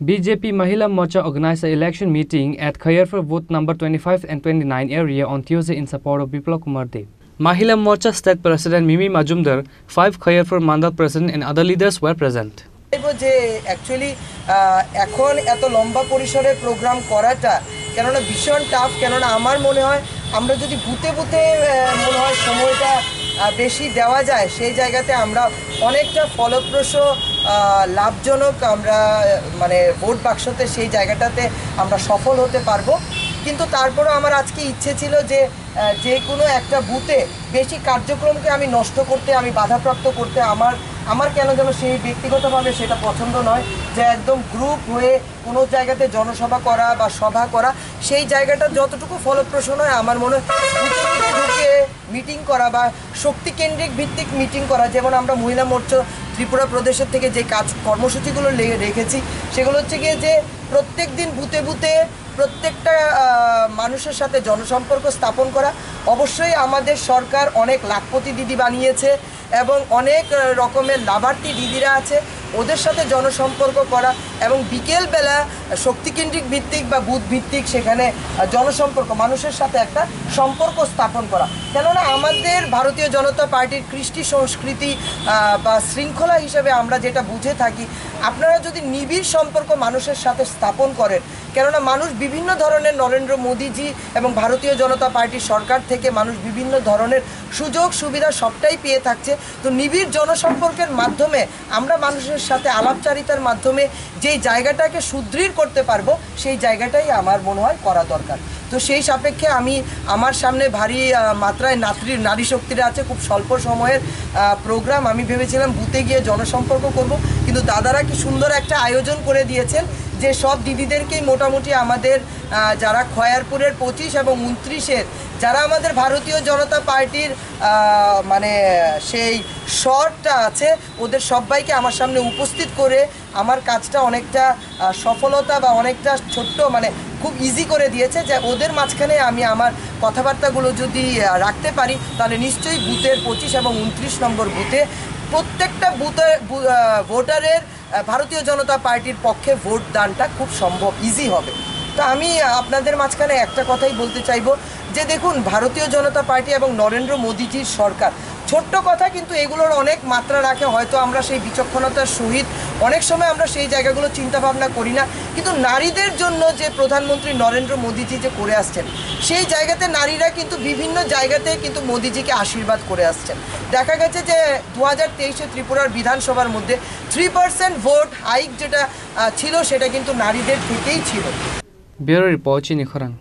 BJP Mahila Morcha organized an election meeting at Khayarpur booth number 25 and 29 area on Tuesday in support of Biplab Kumar Deb. Mahila Morcha State President Mimi Majumdar, 5 Khayarpur Mandal President and other leaders were present. যে actually এখন এত লম্বা পরিসরের programme করাটা কেননা ভীষণ tough, কেননা আমার মনে হয় আমরা যদি বুথে বুথে মনে হয় সময়টা বেশি দেওয়া যায়, সেই জায়গাতে আমরা অনেকটা ফলপ্রসূ লাভজনক আমরা মানে ভোট বাক্সতে সেই জায়গাটাতে আমরা সফল হতে পারবো। কিন্তু তারপরেও আমার আজকে ইচ্ছে ছিল যে কোনো একটা বুথে বেশি কার্যক্রমকে আমি নষ্ট করতে, আমি বাধাপ্রাপ্ত করতে আমার কেন যেন সেই ব্যক্তিগতভাবে সেটা পছন্দ নয় যে একদম গ্রুপ হয়ে কোনো জায়গাতে জনসভা করা বা সভা করা, সেই জায়গাটা যতটুকু ফলপ্রসূ নয় আমার মনে হয় বুথে বুথে ঢুকে মিটিং করা বা শক্তিকেন্দ্রিক ভিত্তিক মিটিং করা। যেমন আমরা মহিলা মোর্চা ত্রিপুরা প্রদেশের থেকে যে কর্মসূচিগুলো রেখেছি সেগুলো হচ্ছে গিয়ে যে প্রত্যেক দিন বুথে বুথে প্রত্যেকটা মানুষের সাথে জনসম্পর্ক স্থাপন করা। অবশ্যই আমাদের সরকার অনেক লাখপতি দিদি বানিয়েছে এবং অনেক রকমের লাভার্থী দিদিরা আছে, ওদের সাথে জনসম্পর্ক করা এবং বিকেলবেলা শক্তিকেন্দ্রিক ভিত্তিক বা বুথ ভিত্তিক সেখানে জনসম্পর্ক মানুষের সাথে একটা সম্পর্ক স্থাপন করা। কেননা আমাদের ভারতীয় জনতা পার্টির কৃষ্টি সংস্কৃতি বা শৃঙ্খলা হিসেবে আমরা যেটা বুঝে থাকি, আপনারা যদি নিবিড় সম্পর্ক মানুষের সাথে স্থাপন করেন, কেননা মানুষ বিভিন্ন ধরনের নরেন্দ্র মোদীজি এবং ভারতীয় জনতা পার্টির সরকার থেকে মানুষ বিভিন্ন ধরনের সুযোগ সুবিধা সবটাই পেয়ে থাকছে। তো নিবিড় জনসম্পর্কের মাধ্যমে আমরা মানুষের সাথে আলাপচারিতার মাধ্যমে যেই জায়গাটাকে সুদৃঢ় করতে পারবো, সেই জায়গাটাই আমার মনে হয় করা দরকার। তো সেই সাপেক্ষে আমার সামনে ভারী মাত্রায় নারী শক্তিরা আছে, খুব স্বল্প সময়ের প্রোগ্রাম। আমি ভেবেছিলাম বুথে গিয়ে জনসম্পর্ক করব, কিন্তু দাদারা কি সুন্দর একটা আয়োজন করে দিয়েছেন যে সব দিদিদেরকেই মোটামুটি আমাদের যারা খয়ারপুরের 25 এবং 29-এর যারা আমাদের ভারতীয় জনতা পার্টির মানে সেই শর্টটা আছে, ওদের সবাইকে আমার সামনে উপস্থিত করে আমার কাজটা অনেকটা সফলতা বা অনেকটা ছোট্ট মানে খুব ইজি করে দিয়েছে যে ওদের মাঝখানে আমি আমার কথাবার্তাগুলো যদি রাখতে পারি তাহলে নিশ্চয়ই বুথের 25 এবং 29 নম্বর বুথে প্রত্যেকটা ভোটারের ভারতীয় জনতা পার্টির পক্ষে ভোট দানটা খুব সম্ভব, ইজি হবে। তো আমি আপনাদের মাঝখানে একটা কথাই বলতে চাইবো যে দেখুন, ভারতীয় জনতা পার্টি এবং নরেন্দ্র মোদীজির সরকার ছোট্ট কথা, কিন্তু এগুলোর অনেক মাত্রা রাখে। হয়তো আমরা সেই বিচক্ষণতার সহিত অনেক সময় আমরা সেই জায়গাগুলো চিন্তা ভাবনা করি না, কিন্তু নারীদের জন্য যে প্রধানমন্ত্রী নরেন্দ্র মোদীজি যে করে আসছেন, সেই জায়গাতে নারীরা কিন্তু বিভিন্ন জায়গাতে কিন্তু মোদীজিকে আশীর্বাদ করে আসছেন। দেখা গেছে যে 2023-এ ত্রিপুরার বিধানসভার মধ্যে 3% ভোট হাইক যেটা ছিল সেটা কিন্তু নারীদের থেকেই ছিল। ব্যুরো রিপোর্ট চিনি খরাং।